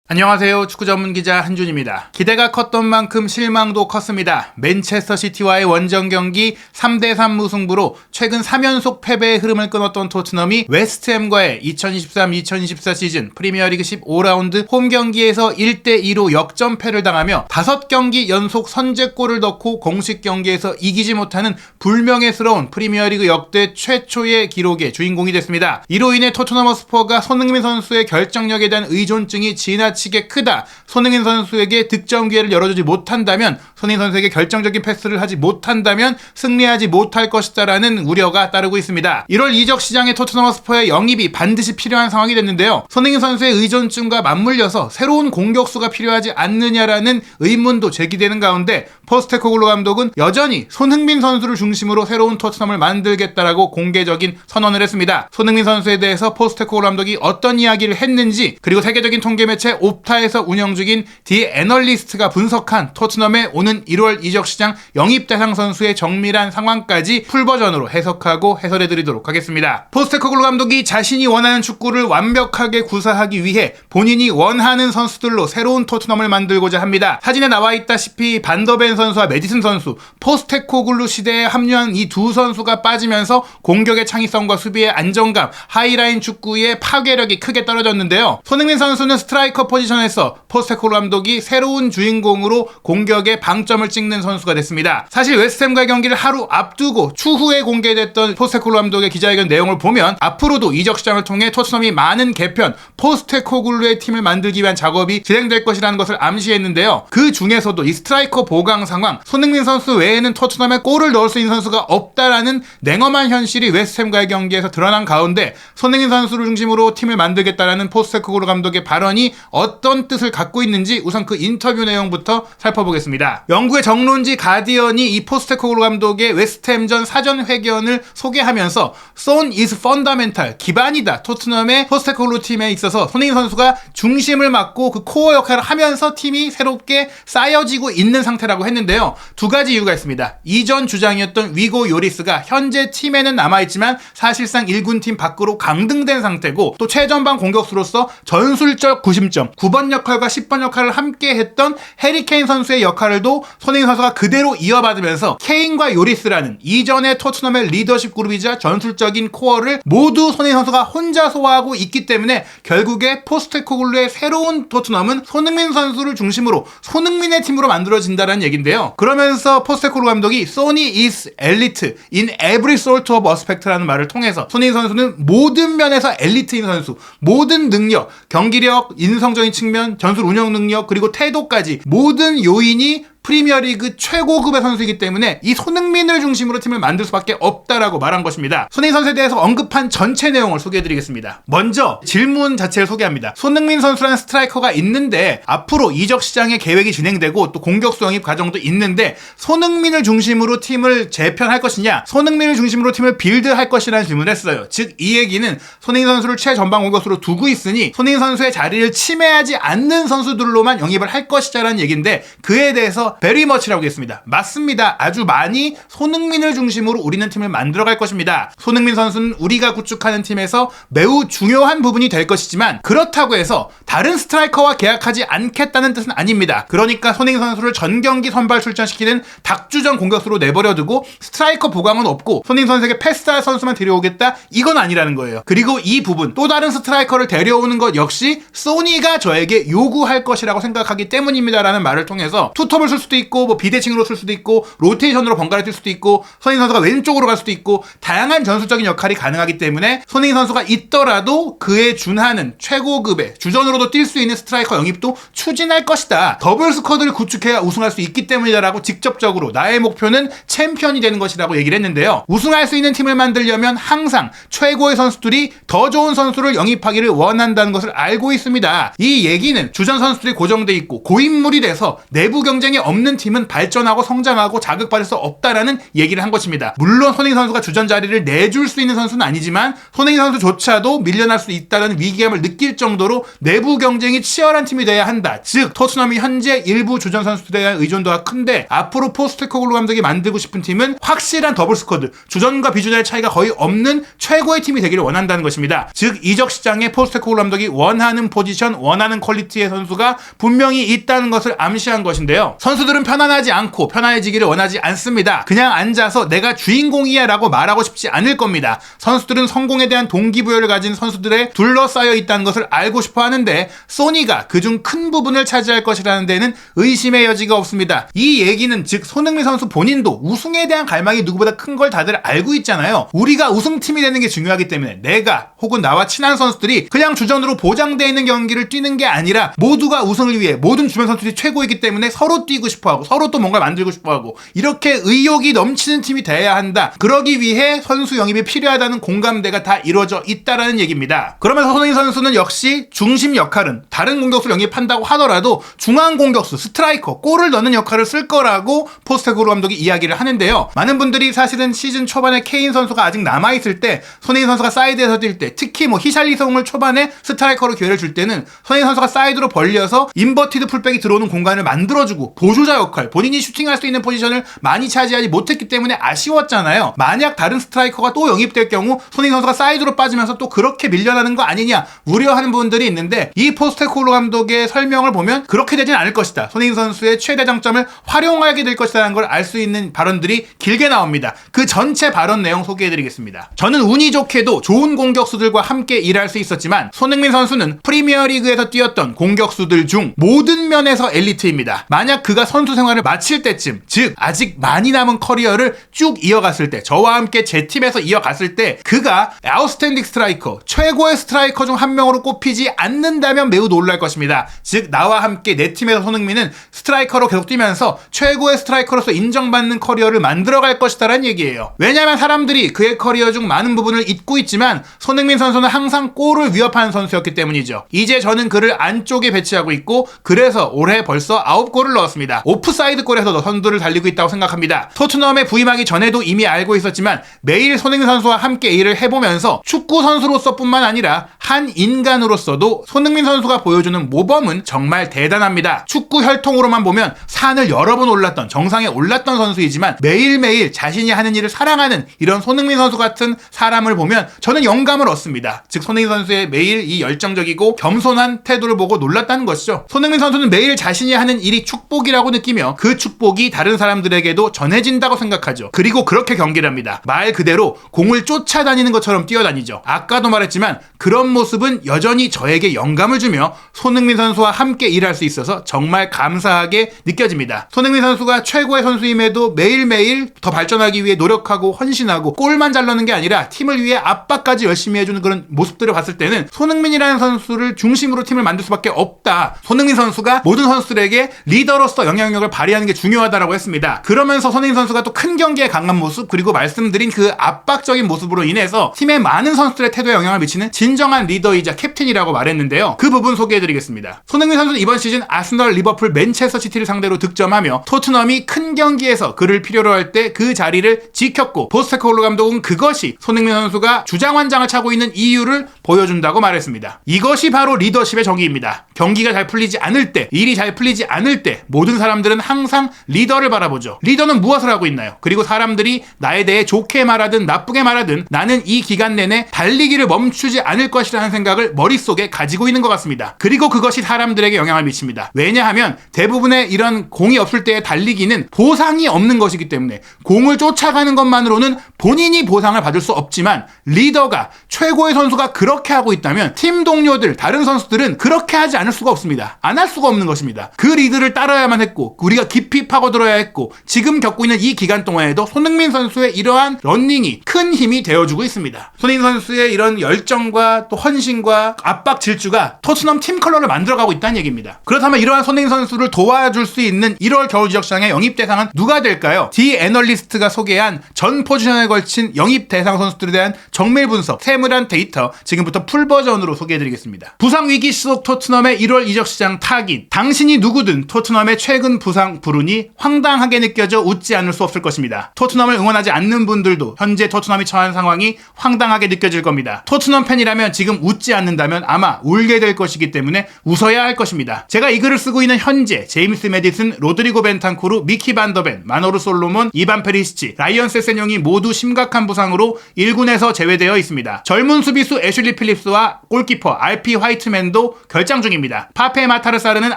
안녕하세요. 축구 전문 기자 한준입니다. 기대가 컸던 만큼 실망도 컸습니다. 맨체스터 시티와의 원정 경기 3대3 무승부로 최근 3연속 패배의 흐름을 끊었던 토트넘이 웨스트햄과의 2023-2024 시즌 프리미어리그 15라운드 홈 경기에서 1대2로 역전패를 당하며 5경기 연속 선제골을 넣고 공식 경기에서 이기지 못하는 불명예스러운 프리미어리그 역대 최초의 기록의 주인공이 됐습니다. 이로 인해 토트넘 허스퍼가 손흥민 선수의 결정력에 대한 의존증이 지나치게 크다. 손흥민 선수에게 득점 기회를 열어주지 못한다면, 손흥민 선수에게 결정적인 패스를 하지 못한다면 승리하지 못할 것이다라는 우려가 따르고 있습니다. 1월 이적 시장에 토트넘 허스퍼의 영입이 반드시 필요한 상황이 됐는데요. 손흥민 선수의 의존증과 맞물려서 새로운 공격수가 필요하지 않느냐라는 의문도 제기되는 가운데 포스테코글루 감독은 여전히 손흥민 선수를 중심으로 새로운 토트넘을 만들겠다라고 공개적인 선언을 했습니다. 손흥민 선수에 대해서 포스테코글루 감독이 어떤 이야기를 했는지, 그리고 세계적인 통계 매체 옵타에서 운영 중인 디 애널리스트가 분석한 토트넘의 오는 1월 이적 시장 영입 대상 선수의 정밀한 상황까지 풀버전으로 해석하고 해설해드리도록 하겠습니다. 포스테코글루 감독이 자신이 원하는 축구를 완벽하게 구사하기 위해 본인이 원하는 선수들로 새로운 토트넘을 만들고자 합니다. 사진에 나와 있다시피 반더벤 선수와 메디슨 선수, 포스테코글루 시대에 합류한 이 두 선수가 빠지면서 공격의 창의성과 수비의 안정감, 하이라인 축구의 파괴력이 크게 떨어졌는데요. 손흥민 선수는 스트라이커 포지션에서 포스테코글루 감독이 새로운 주인공으로 공격에 방점을 찍는 선수가 됐습니다. 사실 웨스트햄과의 경기를 하루 앞두고 추후에 공개됐던 포스테코글루 감독의 기자회견 내용을 보면 앞으로도 이적 시장을 통해 토트넘이 많은 개편, 포스테코글루의 팀을 만들기 위한 작업이 진행될 것이라는 것을 암시했는데요. 그 중에서도 이 스트라이커 보강 상황, 손흥민 선수 외에는 토트넘에 골을 넣을 수 있는 선수가 없다라는 냉엄한 현실이 웨스트햄과의 경기에서 드러난 가운데 손흥민 선수를 중심으로 팀을 만들겠다라는 포스테코글루 감독의 발언이 어떤 뜻을 갖고 있는지 우선 그 인터뷰 내용부터 살펴보겠습니다. 영국의 정론지 가디언이 이 포스테코글루 감독의 웨스트햄전 사전 회견을 소개하면서 Son is fundamental, 기반이다. 토트넘의 포스테코글루 팀에 있어서 손흥민 선수가 중심을 맡고 그 코어 역할을 하면서 팀이 새롭게 쌓여지고 있는 상태라고 했는데요. 두 가지 이유가 있습니다. 이전 주장이었던 위고 요리스가 현재 팀에는 남아있지만 사실상 1군 팀 밖으로 강등된 상태고, 또 최전방 공격수로서 전술적 구심점, 9번 역할과 10번 역할을 함께 했던 해리 케인 선수의 역할도 손흥민 선수가 그대로 이어받으면서 케인과 요리스라는 이전의 토트넘의 리더십 그룹이자 전술적인 코어를 모두 손흥민 선수가 혼자 소화하고 있기 때문에 결국에 포스테코글루의 새로운 토트넘은 손흥민 선수를 중심으로 손흥민의 팀으로 만들어진다는 얘긴데요. 그러면서 포스테코글루 감독이 Sonny is elite in every sort of aspect라는 말을 통해서 손흥민 선수는 모든 면에서 엘리트인 선수, 모든 능력, 경기력, 인성적인 측면, 전술 운영 능력, 그리고 태도까지 모든 요인이 프리미어리그 최고급의 선수이기 때문에 이 손흥민을 중심으로 팀을 만들 수밖에 없다라고 말한 것입니다. 손흥민 선수에 대해서 언급한 전체 내용을 소개해드리겠습니다. 먼저 질문 자체를 소개합니다. 손흥민 선수라는 스트라이커가 있는데 앞으로 이적 시장의 계획이 진행되고 또 공격수 영입 과정도 있는데 손흥민을 중심으로 팀을 재편할 것이냐, 손흥민을 중심으로 팀을 빌드할 것이라는 질문을 했어요. 즉 이 얘기는 손흥민 선수를 최전방 공격수로 두고 있으니 손흥민 선수의 자리를 침해하지 않는 선수들로만 영입을 할 것이다라는 얘기인데, 그에 대해서 very much라고 했습니다. 맞습니다. 아주 많이 손흥민을 중심으로 우리는 팀을 만들어갈 것입니다. 손흥민 선수는 우리가 구축하는 팀에서 매우 중요한 부분이 될 것이지만, 그렇다고 해서 다른 스트라이커와 계약하지 않겠다는 뜻은 아닙니다. 그러니까 손흥민 선수를 전경기 선발 출전시키는 닥주전 공격수로 내버려두고 스트라이커 보강은 없고 손흥민 선수에게 패스할 선수만 데려오겠다, 이건 아니라는 거예요. 그리고 이 부분, 또 다른 스트라이커를 데려오는 것 역시 소니가 저에게 요구할 것이라고 생각하기 때문입니다라는 말을 통해서 투톱을 쓸 수도 있고, 뭐 비대칭으로 쓸 수도 있고, 로테이션으로 번갈아 뛸 수도 있고, 손흥민 선수가 왼쪽으로 갈 수도 있고, 다양한 전술적인 역할이 가능하기 때문에 손흥민 선수가 있더라도 그에 준하는 최고급의 주전으로도 뛸 수 있는 스트라이커 영입도 추진할 것이다. 더블 스쿼드를 구축해야 우승할 수 있기 때문이다라고 직접적으로 나의 목표는 챔피언이 되는 것이라고 얘기를 했는데요. 우승할 수 있는 팀을 만들려면 항상 최고의 선수들이 더 좋은 선수를 영입하기를 원한다는 것을 알고 있습니다. 이 얘기는 주전 선수들이 고정돼 있고 고인물이 돼서 내부 경쟁이 없는 팀은 발전하고 성장하고 자극받을 수 없다라는 얘기를 한 것입니다. 물론 손흥민 선수가 주전 자리를 내줄 수 있는 선수는 아니지만 손흥민 선수조차도 밀려날 수 있다는 위기감을 느낄 정도로 내부 경쟁이 치열한 팀이 돼야 한다. 즉 토트넘이 현재 일부 주전 선수들에 대한 의존도가 큰데 앞으로 포스테코글루 감독이 만들고 싶은 팀은 확실한 더블 스쿼드, 주전과 비주전의 차이가 거의 없는 최고의 팀이 되기를 원한다는 것입니다. 즉 이적 시장에 포스테코글루 감독이 원하는 포지션, 원하는 퀄리티의 선수가 분명히 있다는 것을 암시한 것인데요. 선수들은 편안하지 않고 편안해지기를 원하지 않습니다. 그냥 앉아서 내가 주인공이야 라고 말하고 싶지 않을 겁니다. 선수들은 성공에 대한 동기부여를 가진 선수들에 둘러싸여 있다는 것을 알고 싶어 하는데 소니가 그중 큰 부분을 차지할 것이라는 데는 의심의 여지가 없습니다. 이 얘기는 즉 손흥민 선수 본인도 우승에 대한 갈망이 누구보다 큰 걸 다들 알고 있잖아요. 우리가 우승팀이 되는 게 중요하기 때문에 내가 혹은 나와 친한 선수들이 그냥 주전으로 보장되어 있는 경기를 뛰는 게 아니라 모두가 우승을 위해 모든 주변 선수들이 최고이기 때문에 서로 뛰고 싶어하고 서로 또 뭔가 만들고 싶어하고 이렇게 의욕이 넘치는 팀이 돼야 한다. 그러기 위해 선수 영입이 필요하다는 공감대가 다 이루어져 있다라는 얘기입니다. 그러면서 손흥민 선수는 역시 중심 역할은 다른 공격수를 영입한다고 하더라도 중앙 공격수, 스트라이커, 골을 넣는 역할을 쓸 거라고 포스테코글루 감독이 이야기를 하는데요. 많은 분들이 사실은 시즌 초반에 케인 선수가 아직 남아있을 때 손흥민 선수가 사이드에서 뛸 때 특히 히샬리송을 초반에 스트라이커로 기회를 줄 때는 손흥민 선수가 사이드로 벌려서 인버티드 풀백이 들어오는 공간을 만들어주고 보조자 역할, 본인이 슈팅할 수 있는 포지션을 많이 차지하지 못했기 때문에 아쉬웠잖아요. 만약 다른 스트라이커가 또 영입될 경우 손흥민 선수가 사이드로 빠지면서 또 그렇게 밀려나는 거 아니냐 우려하는 분들이 있는데 이 포스테코글루 감독의 설명을 보면 그렇게 되진 않을 것이다. 손흥민 선수의 최대 장점을 활용하게 될 것이라는 걸 알 수 있는 발언들이 길게 나옵니다. 그 전체 발언 내용 소개해드리겠습니다. 저는 운이 좋게도 좋은 공격수들과 함께 일할 수 있었지만 손흥민 선수는 프리미어리그에서 뛰었던 공격수들 중 모든 면에서 엘리트입니다. 만약 그가 선수 생활을 마칠 때쯤, 즉 아직 많이 남은 커리어를 쭉 이어갔을 때, 저와 함께 제 팀에서 이어갔을 때 그가 아웃스탠딩 스트라이커, 최고의 스트라이커 중 한 명으로 꼽히지 않는다면 매우 놀랄 것입니다. 즉 나와 함께 내 팀에서 손흥민은 스트라이커로 계속 뛰면서 최고의 스트라이커로서 인정받는 커리어를 만들어갈 것이다라는 얘기예요. 왜냐하면 사람들이 그의 커리어 중 많은 부분을 잊고 있지만 손흥민 선수는 항상 골을 위협하는 선수였기 때문이죠. 이제 저는 그를 안쪽에 배치하고 있고 그래서 올해 벌써 9골을 넣었습니다. 오프사이드 골에서도 선두를 달리고 있다고 생각합니다. 토트넘에 부임하기 전에도 이미 알고 있었지만 매일 손흥민 선수와 함께 일을 해보면서 축구 선수로서 뿐만 아니라 한 인간으로서도 손흥민 선수가 보여주는 모범은 정말 대단합니다. 축구 혈통으로만 보면 산을 여러 번 올랐던, 정상에 올랐던 선수이지만 매일매일 자신이 하는 일을 사랑하는 이런 손흥민 선수 같은 사람을 보면 저는 영감을 얻습니다. 즉 손흥민 선수의 매일 이 열정적이고 겸손한 태도를 보고 놀랐다는 것이죠. 손흥민 선수는 매일 자신이 하는 일이 축복이라고 느끼며 그 축복이 다른 사람들에게도 전해진다고 생각하죠. 그리고 그렇게 경기를 합니다. 말 그대로 공을 쫓아다니는 것처럼 뛰어다니죠. 아까도 말했지만 그런 모습은 여전히 저에게 영감을 주며 손흥민 선수와 함께 일할 수 있어서 정말 감사하게 느껴집니다. 손흥민 선수가 최고의 선수임에도 매일매일 더 발전하기 위해 노력하고 헌신하고 골만 잘 넣는 게 아니라 팀을 위해 압박까지 열심히 해주는 그런 모습들을 봤을 때는 손흥민이라는 선수를 중심으로 팀을 만들 수밖에 없다. 손흥민 선수가 모든 선수들에게 리더로서 영향력을 발휘하는 게 중요하다라고 했습니다. 그러면서 손흥민 선수가 또 큰 경기에 강한 모습, 그리고 말씀드린 그 압박적인 모습으로 인해서 팀의 많은 선수들의 태도에 영향을 미치는 진정한 리더이자 캡틴이라고 말했는데요. 그 부분 소개해드리겠습니다. 손흥민 선수는 이번 시즌 아스널, 리버풀, 맨체스터 시티를 상대로 득점하며 토트넘이 큰 경기에서 그를 필요로 할 때 그 자리를 지켰고 포스테코글루 감독은 그것이 손흥민 선수가 주장환장을 차고 있는 이유를 보여준다고 말했습니다. 이것이 바로 리더십의 정의입니다. 경기가 잘 풀리지 않을 때, 일이 잘 풀리지 않을 때 모든 사람들은 항상 리더를 바라보죠. 리더는 무엇을 하고 있나요? 그리고 사람들이 나에 대해 좋게 말하든 나쁘게 말하든 나는 이 기간 내내 달리기를 멈추지 않을 것이라는 생각을 머릿속에 가지고 있는 것 같습니다. 그리고 그것이 사람들에게 영향을 미칩니다. 왜냐하면 대부분의 이런 공이 없을 때의 달리기는 보상이 없는 것이기 때문에 공을 쫓아가는 것만으로는 본인이 보상을 받을 수 없지만 리더가, 최고의 선수가 그렇게 하고 있다면 팀 동료들, 다른 선수들은 그렇게 하지 않을 수가 없습니다. 안 할 수가 없는 것입니다. 그 리드를 따라야만 했고 우리가 깊이 파고들어야 했고 지금 겪고 있는 이 기간 동안에도 손흥민 선수의 이러한 러닝이 큰 힘이 되어주고 있습니다. 손흥민 선수의 이런 열정과 또 헌신과 압박 질주가 토트넘 팀 컬러를 만들어가고 있다는 얘기입니다. 그렇다면 이러한 손흥민 선수를 도와줄 수 있는 1월 겨울 지적 시장의 영입 대상은 누가 될까요? 디 애널리스트가 소개한 전 포지션에 걸친 영입 대상 선수들에 대한 정밀 분석, 세밀한 데이터 지금 지금부터 풀버전으로 소개해드리겠습니다. 부상 위기 속 토트넘의 1월 이적 시장 타깃. 당신이 누구든 토트넘의 최근 부상 불운이 황당하게 느껴져 웃지 않을 수 없을 것입니다. 토트넘을 응원하지 않는 분들도 현재 토트넘이 처한 상황이 황당하게 느껴질 겁니다. 토트넘 팬이라면 지금 웃지 않는다면 아마 울게 될 것이기 때문에 웃어야 할 것입니다. 제가 이 글을 쓰고 있는 현재 제임스 메디슨, 로드리고 벤탄쿠르, 미키 반더벤, 마노루 솔로몬, 이반 페리시치, 라이언 세세뇽이 모두 심각한 부상으로 1군에서 제외되어 있습니다. 젊은 수비수 애슐리 필립스와 골키퍼 RP 화이트맨도 결장 중입니다. 파페 마타르사르는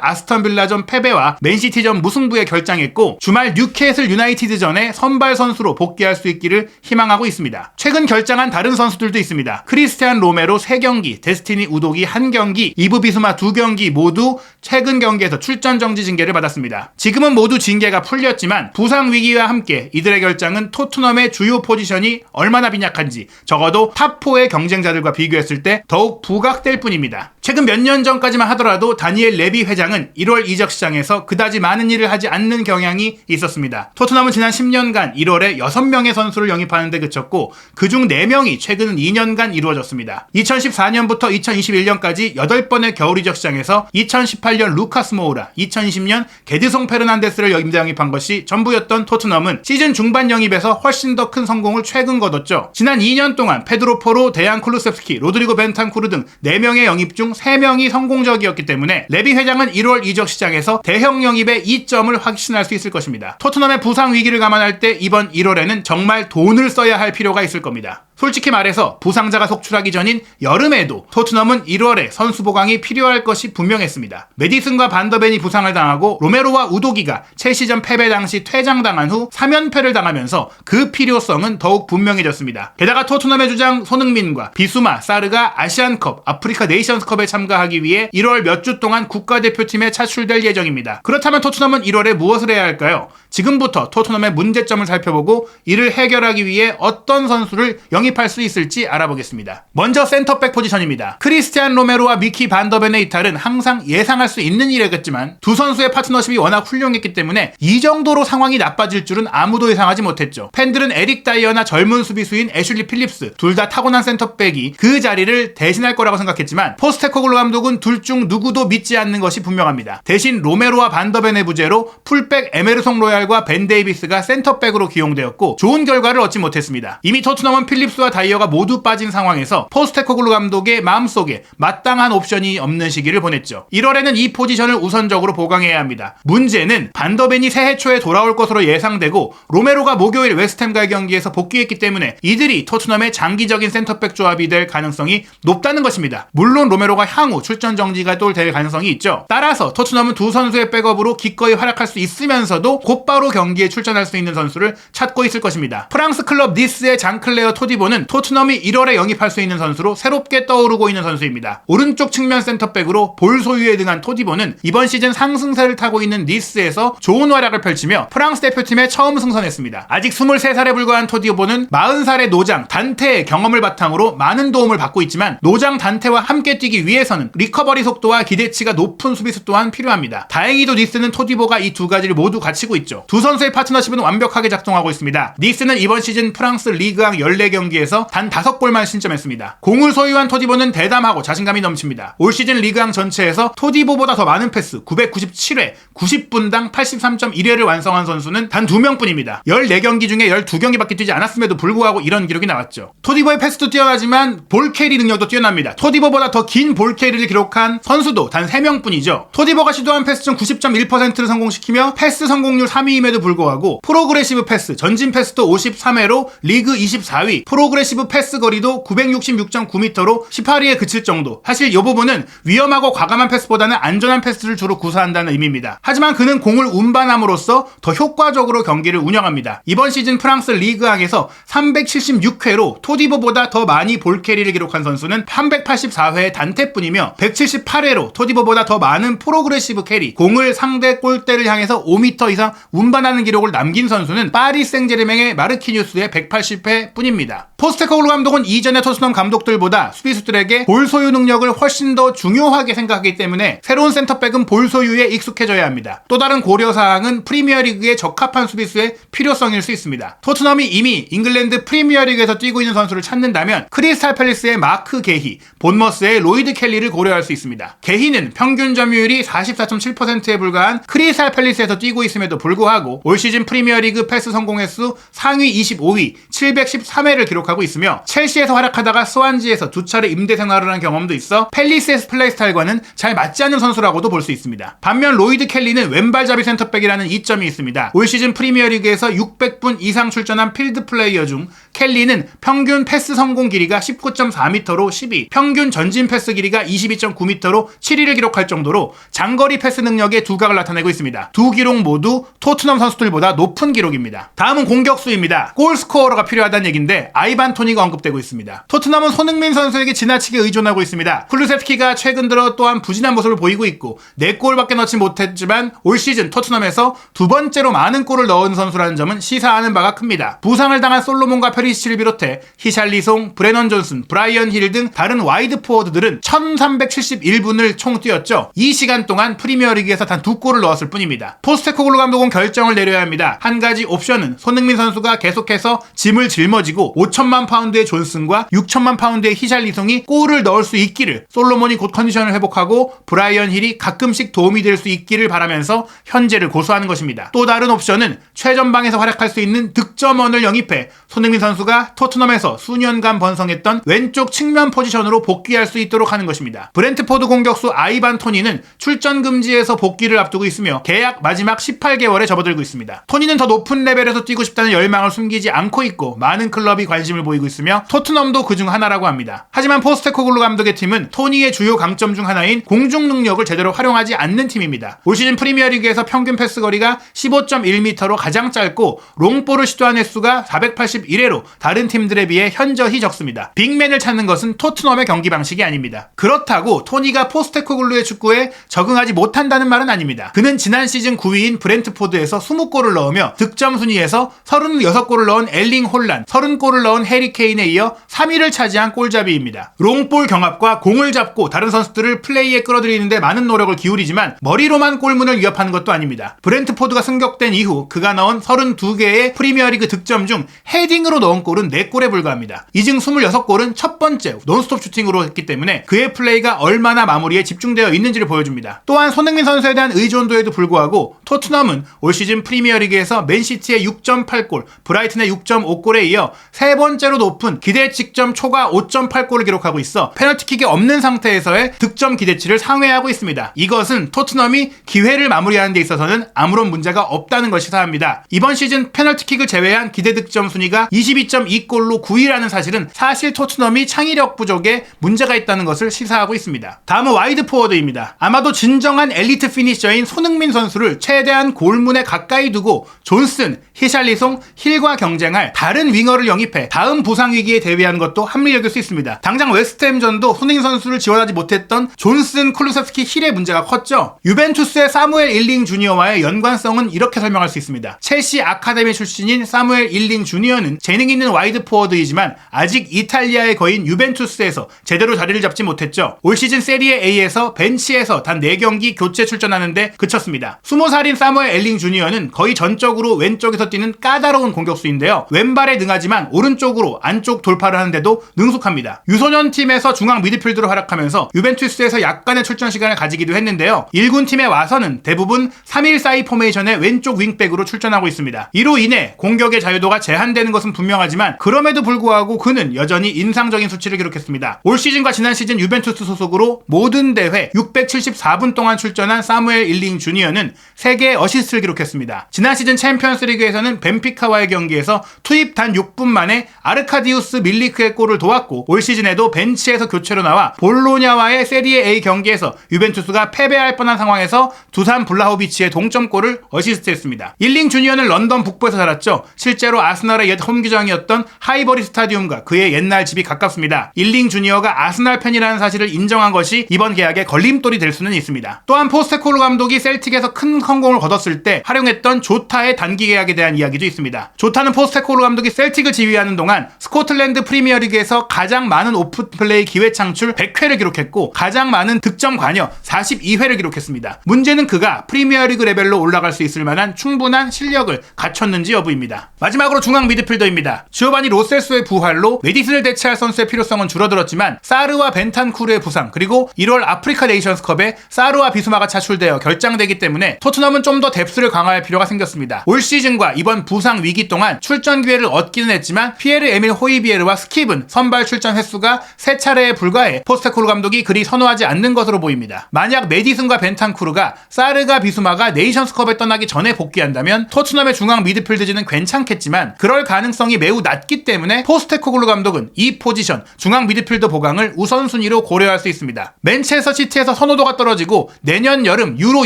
아스턴 빌라전 패배와 맨시티전 무승부에 결장했고 주말 뉴캐슬 유나이티드전에 선발 선수로 복귀할 수 있기를 희망하고 있습니다. 최근 결장한 다른 선수들도 있습니다. 크리스티안 로메로 3경기, 데스티니 우독이 1경기, 이브 비스마 2경기 모두 최근 경기에서 출전 정지 징계를 받았습니다. 지금은 모두 징계가 풀렸지만 부상 위기와 함께 이들의 결장은 토트넘의 주요 포지션이 얼마나 빈약한지 적어도 탑4의 경쟁자들과 비교했을 때 더욱 부각될 뿐입니다. 최근 몇 년 전까지만 하더라도 다니엘 레비 회장은 1월 이적 시장에서 그다지 많은 일을 하지 않는 경향이 있었습니다. 토트넘은 지난 10년간 1월에 6명의 선수를 영입하는 데 그쳤고 그중 4명이 최근 2년간 이루어졌습니다. 2014년부터 2021년까지 8번의 겨울 이적 시장에서 2018년 루카스 모우라, 2020년 게드송 페르난데스를 영입한 것이 전부였던 토트넘은 시즌 중반 영입에서 훨씬 더 큰 성공을 최근 거뒀죠. 지난 2년 동안 페드로 포로, 데얀 쿨루셉스키, 로드리고 벤탄쿠르 등 4명의 영입 중 3명이 성공적이었기 때문에 레비 회장은 1월 이적 시장에서 대형 영입의 이점을 확신할 수 있을 것입니다. 토트넘의 부상 위기를 감안할 때 이번 1월에는 정말 돈을 써야 할 필요가 있을 겁니다. 솔직히 말해서 부상자가 속출하기 전인 여름에도 토트넘은 1월에 선수 보강이 필요할 것이 분명했습니다. 메디슨과 반더벤이 부상을 당하고 로메로와 우도기가 첼시전 패배 당시 퇴장당한 후 3연패를 당하면서 그 필요성은 더욱 분명해졌습니다. 게다가 토트넘의 주장 손흥민과 비수마, 사르가 아시안컵, 아프리카 네이션스컵에 참가하기 위해 1월 몇 주 동안 국가대표팀에 차출될 예정입니다. 그렇다면 토트넘은 1월에 무엇을 해야 할까요? 지금부터 토트넘의 문제점을 살펴보고 이를 해결하기 위해 어떤 선수를 영입할 수 있을지 알아보겠습니다. 먼저 센터백 포지션입니다. 크리스티안 로메로와 미키 반더벤의 이탈은 항상 예상할 수 있는 일이겠지만 두 선수의 파트너십이 워낙 훌륭했기 때문에 이 정도로 상황이 나빠질 줄은 아무도 예상하지 못했죠. 팬들은 에릭 다이어나 젊은 수비수인 애슐리 필립스 둘 다 타고난 센터백이 그 자리를 대신할 거라고 생각했지만 포스테코글루 감독은 둘 중 누구도 믿지 않는 것이 분명합니다. 대신 로메로와 반더벤의 부재로 풀백 에메르송 로얄과 벤 데이비스가 센터백으로 기용되었고 좋은 결과를 얻지 못했습니다. 이미 토트넘은 필립스와 다이어가 모두 빠진 상황에서 포스테코글루 감독의 마음속에 마땅한 옵션이 없는 시기를 보냈죠. 1월에는 이 포지션을 우선적으로 보강해야 합니다. 문제는 반더벤이 새해 초에 돌아올 것으로 예상되고 로메로가 목요일 웨스트햄과의 경기에서 복귀했기 때문에 이들이 토트넘의 장기적인 센터백 조합이 될 가능성이 높다는 것입니다. 물론 로메로가 향후 출전 정지가 또 될 가능성이 있죠. 따라서 토트넘은 두 선수의 백업으로 기꺼이 활약할 수 있으면서도 곧바로 경기에 출전할 수 있는 선수를 찾고 있을 것입니다. 프랑스 클럽 니스의 장클레어 토디보는 토트넘이 1월에 영입할 수 있는 선수로 새롭게 떠오르고 있는 선수입니다. 오른쪽 측면 센터백으로 볼 소유에 등한 토디보는 이번 시즌 상승세를 타고 있는 니스에서 좋은 활약을 펼치며 프랑스 대표팀에 처음 승선했습니다. 아직 23살에 불과한 토디보는 40살의 노장 단테의 경험을 바탕으로 많은 도움을 받고 있지만 노장 단테와 함께 뛰기 위해서는 리커버리 속도와 기대치가 높은 수비수 또한 필요합니다. 다행히도 니스는 토디보가 이 두 가지를 모두 갖추고 있죠. 두 선수의 파트너십은 완벽하게 작동하고 있습니다. 니스는 이번 시즌 프랑스 리그왕 14경기에서 단 5골만 신점했습니다. 공을 소유한 토디보는 대담하고 자신감이 넘칩니다. 올 시즌 리그왕 전체에서 토디보보다 더 많은 패스 997회, 90분당 83.1회를 완성한 선수는 단 2명뿐입니다. 14경기 중에 12경기밖에 뛰지 않았음에도 불구하고 이런 기록이 나왔죠. 토디보의 패스도 뛰어나지만 볼 캐리 능력도 뛰어납니다. 토디보보다 더 긴 볼 캐리를 기록한 선수도 단 3명뿐이죠. 토디보가 시도한 패스 중 90.1%를 성공시키며 패스 성공률 3위임에도 불구하고 프로그레시브 패스, 전진 패스도 53회로 리그 24위, 프로그레시브 패스 거리도 966.9m로 18위에 그칠 정도. 사실 이 부분은 위험하고 과감한 패스보다는 안전한 패스를 주로 구사한다는 의미입니다. 하지만 그는 공을 운반함으로써 더 효과적으로 경기를 운영합니다. 이번 시즌 프랑스 리그왕에서 376회로 토디보보다 더 많이 볼캐리를 기록한 선수는 384회의 단테뿐이며 178회로 토디보보다 더 많은 프로그레시브 캐리, 공을 상대 골대를 향해서 5m 이상 운반하는 기록을 남긴 선수는 파리 생제르맹의 마르키뉴스의 180회 뿐입니다. 포스테코글루 감독은 이전의 토트넘 감독들보다 수비수들에게 볼 소유 능력을 훨씬 더 중요하게 생각하기 때문에 새로운 센터백은 볼 소유에 익숙해져야 합니다. 또 다른 고려사항은 프리미어리그에 적합한 수비수의 필요성일 수 있습니다. 토트넘이 이미 잉글랜드 프리미어리그에서 뛰고 있는 선수를 찾는다면 크리스탈 팰리스의 마크 게히, 본머스의 로이드 켈리를 고려할 수 있습니다. 게히는 평균 점유율이 44.7%에 불과한 크리스탈 팰리스에서 뛰고 있음에도 불구하고 올 시즌 프리미어리그 패스 성공 횟수 상위 25위 713회를 기록하고 있으며 첼시에서 활약하다가 스완지에서 두 차례 임대 생활을 한 경험도 있어 팰리스의 플레이 스타일과는 잘 맞지 않는 선수라고도 볼 수 있습니다. 반면 로이드 켈리는 왼발잡이 센터백이라는 이점이 있습니다. 올 시즌 프리미어리그에서 600분 이상 출전한 필드 플레이어 중 켈리는 평균 패스 성공 길이가 19.4m로 10위, 평균 전진 패스 길이가 22.9m로 7위를 기록할 정도로 장거리 패스 능력의 두각을 나타내고 있습니다. 두 기록 모두 토트넘 선수들보다 높은 기록입니다. 다음은 공격수입니다. 골 스코어러가 필요하다는 얘기인데 아이반 토니가 언급되고 있습니다. 토트넘은 손흥민 선수에게 지나치게 의존하고 있습니다. 쿨루세프키가 최근 들어 또한 부진한 모습을 보이고 있고 4골밖에 넣지 못했지만 올 시즌 토트넘에서 두 번째로 많은 골을 넣은 선수라는 점은 시사하는 바가 큽니다. 부상을 당한 솔로몬과 페리시치를 비롯해 히샬리송, 브레넌 존슨, 브라이언 힐 등 다른 와이드 포워드들은 1371분을 총 뛰었죠. 이 시간 동안 프리미어리그에서 단 2골을 넣었을 뿐입니다. 포스테코글루 감독은 결정을 내려야 합니다. 한 가지 옵션은 손흥민 선수가 계속해서 짐을 짊어지고 5천만 파운드의 존슨과 6천만 파운드의 히샬리송이 골을 넣을 수 있기를, 솔로몬이 곧 컨디션을 회복하고 브라이언 힐이 가끔씩 도움이 될 수 있기를 바라면서 현재를 고수하는 것입니다. 또 다른 옵션은 최전방에서 활약할 수 있는 득점원을 영입해 손흥민 선수가 토트넘에서 수년간 번성했던 왼쪽 측면 포지션으로 복귀할 수 있도록 하는 것입니다. 브렌트포드 공격수 아이반 토니는 출전 금지에서 복귀를 앞두고 있으며 계약 마지막 18개월에 접어들고 있습니다. 토니는 더 높은 레벨에서 뛰고 싶다는 열망을 숨기지 않고 있고 많은 클럽이 관심을 보이고 있으며 토트넘도 그중 하나라고 합니다. 하지만 포스테코글루 감독의 팀은 토니의 주요 강점 중 하나인 공중 능력을 제대로 활용하지 않는 팀입니다. 올 시즌 프리미어리그에서 평균 패스 거리가 15.1m로 가장 짧고 롱볼을 시도한 횟수가 481회로 다른 팀들에 비해 현저히 적습니다. 빅맨을 찾는 것은 토트넘의 경기 방식이 아닙니다. 그렇다고 토니가 포스테코글루의 축구에 적응하지 못한다는 말은 아닙니다. 그는 지난 시즌 9위인 브렌트포드에서 20골을 넣으며 득점 순위에서 36골을 넣은 엘링 홀란, 30골을 넣은 해리 케인에 이어 3위를 차지한 골잡이입니다. 롱볼 경합과 공을 잡고 다른 선수들을 플레이에 끌어들이는데 많은 노력을 기울이지만 머리로만 골문을 위협하는 것도 아닙니다. 브렌트포드가 승격된 이후 그가 넣은 32개의 프리미어리그 득점 중 헤딩으로 넣은 골은 4골에 불과합니다. 이 중 26골은 첫 번째 논스톱 슈팅으로 했기 때문에 그의 플레이가 얼마나 마무리에 집중되어 있는지를 보여줍니다. 또한 손흥민 선수에 대한 의존도에도 불구하고 토트넘은 올 시즌 프리미어리그에서 맨시티의 6.8골, 브라이튼의 6.5골에 이어 세 번째로 높은 기대 직점 초과 5.8골을 기록하고 있어 페널티킥이 없는 상태에서의 득점 기대치를 상회하고 있습니다. 이것은 토트넘이 기회를 마무리하는 데 있어서는 아무런 문제가 없다는 것이 시사합니다. 이번 시즌 페널티킥을 제외한 기대 득점 순위가 22.2골로 9위라는 사실은 사실 토트넘이 창의력 부족에 문제가 있다는 것을 시사하고 있습니다. 다음은 와이드 포워드입니다. 아마도 진정한 엘리트 피니셔인 손흥민 선수를 최대한 골문에 가까이 두고 존슨, 히샬리송, 힐과 경쟁할 다른 윙어를 영입해 다음 부상 위기에 대비하는 것도 합리적일 수 있습니다. 당장 웨스트햄전도 손흥민 선수를 지원하지 못했던 존슨, 쿨루세프키, 힐의 문제가 컸죠. 유벤투스의 사무엘 일링 주니어와의 연관성은 이렇게 설명할 수 있습니다. 첼시 아카데미 출신인 사무엘 일링 주니어는 재능 있는 와이드 포워드이지만 아직 이탈리아의 거인 유벤투스에서 제대로 자리를 잡지 못했죠. 올 시즌 세리에 A에서 벤치에서 단 4경기 교체 출전하는데 그쳤습니다. 20살인 사무엘 일링 주니어는 거의 전적으로 왼쪽에서 뛰는 까다로운 공격수인데요. 왼발에 능하지만 오른쪽으로 안쪽 돌파를 하는데도 능숙합니다. 유소년 팀에서 중앙 미드필드로 활약하면서 유벤투스에서 약간의 출전 시간을 가지기도 했는데요. 1군 팀에 와서는 대부분 3-1-4-2 포메이션의 왼쪽 윙백으로 출전하고 있습니다. 이로 인해 공격의 자유도가 제한되는 것은 분명하지만 그럼에도 불구하고 그는 여전히 인상적인 수치를 기록했습니다. 올 시즌과 지난 시즌 유벤투스 소속으로 모든 대회 674분 동안 출전한 사무엘 일링 주니어는 3개의 어시스트를 기록했습니다. 지난 시즌 챔피언스 리그에서는 벤피카와의 경기에서 투입 단 6분 만에 아르카디우스 밀리크의 골을 도왔고 올 시즌에도 벤치에서 교체로 나와 볼로냐와의 세리에 A 경기에서 유벤투스가 패배할 뻔한 상황에서 두산 블라호비치의 동점골을 어시스트했습니다. 일링 주니어는 런던 북부에서 자랐죠. 실제로 아스널의 옛 홈기장이었던 하이버리 스타디움과 그의 옛날 집이 가깝습니다. 일링 주니어가 아스널 팬이라는 사실을 인정한 것이 이번 계약의 걸림돌이 될 수는 있습니다. 또한 포스테코글루 감독이 셀틱에서 큰 성공을 거뒀을 때 활용했던 조타의 단기 계약에 대한 이야기도 있습니다. 조타는 포스테코글루 감독이 셀틱을 지휘하는 동안 동안 스코틀랜드 프리미어리그에서 가장 많은 오픈플레이 기회 창출 100회를 기록했고 가장 많은 득점 관여 42회를 기록했습니다. 문제는 그가 프리미어리그 레벨로 올라갈 수 있을 만한 충분한 실력을 갖췄는지 여부입니다. 마지막으로 중앙 미드필더입니다. 지오바니 로셀소의 부활로 메디슨을 대체할 선수의 필요성은 줄어들었지만 사르와 벤탄쿠르의 부상 그리고 1월 아프리카 네이션스컵에 사르와 비수마가 차출되어 결장되기 때문에 토트넘은 좀 더 뎁스를 강화할 필요가 생겼습니다. 올 시즌과 이번 부상 위기 동안 출전 기회를 얻기는 했지만 피에르 에밀 호이비에르와 스킵은 선발 출전 횟수가 3차례에 불과해 포스테코글루 감독이 그리 선호하지 않는 것으로 보입니다. 만약 메디슨과 벤탄쿠르가 사르가 비수마가 네이션스컵에 떠나기 전에 복귀한다면 토트넘의 중앙 미드필드진은 괜찮겠지만 그럴 가능성이 매우 낮기 때문에 포스테코글루 감독은 이 포지션 중앙 미드필더 보강을 우선순위로 고려할 수 있습니다. 맨체스터 시티에서 선호도가 떨어지고 내년 여름 유로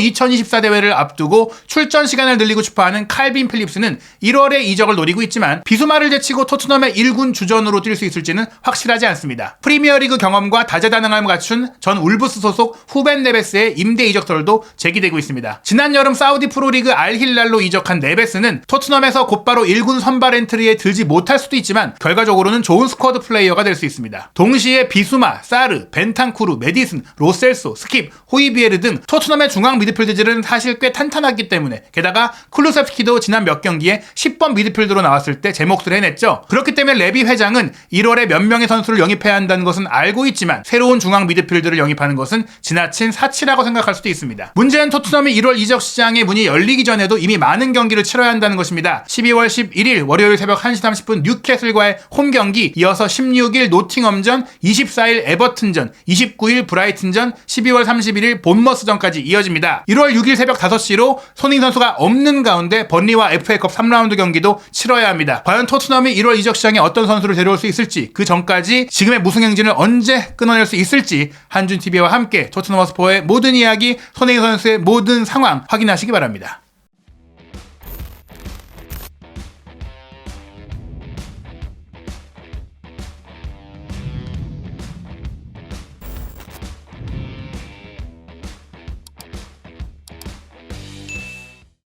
2024 대회를 앞두고 출전 시간을 늘리고 싶어하는 칼빈 필립스는 1월에 이적을 노리고 있지만 비수마를 제치고 토트넘의 1군 주전으로 뛸 수 있을지는 확실하지 않습니다. 프리미어리그 경험과 다재다능함을 갖춘 전 울브스 소속 후벤 네베스의 임대 이적설도 제기되고 있습니다. 지난 여름 사우디 프로리그 알힐랄로 이적한 네베스는 토트넘에서 곧바로 1군 선발 엔트리에 들지 못할 수도 있지만 결과적으로는 좋은 스쿼드 플레이어가 될 수 있습니다. 동시에 비수마, 사르, 벤탄쿠르, 메디슨, 로셀소, 스킵, 호이비에르 등 토트넘의 중앙 미드필드들은 사실 꽤 탄탄하기 때문에 게다가 클루셉스키도 지난 몇 경기에 10번 미드필드로 나왔을 때 제 몫을 해냈죠. 그렇기 때문에 레비 회장은 1월에 몇 명의 선수를 영입해야 한다는 것은 알고 있지만 새로운 중앙 미드필드를 영입하는 것은 지나친 사치라고 생각할 수도 있습니다. 문제는 토트넘이 1월 이적 시장의 문이 열리기 전에도 이미 많은 경기를 치러야 한다는 것입니다. 12월 11일 월요일 새벽 1시 30분 뉴캐슬과의 홈 경기, 이어서 16일 노팅엄전, 24일 에버튼전, 29일 브라이튼전, 12월 31일 본머스전까지 이어집니다. 1월 6일 새벽 5시로 손흥민 선수가 없는 가운데 번리와 FA컵 3라운드 경기도 치러야 합니다. 과연 토트넘이 1월 이적 시장에 어떤 선수를 데려올 수 있을지, 그 전까지 지금의 무승 행진을 언제 끊어낼 수 있을지 한준TV와 함께 토트넘 허스퍼의 모든 이야기, 손흥민 선수의 모든 상황 확인하시기 바랍니다.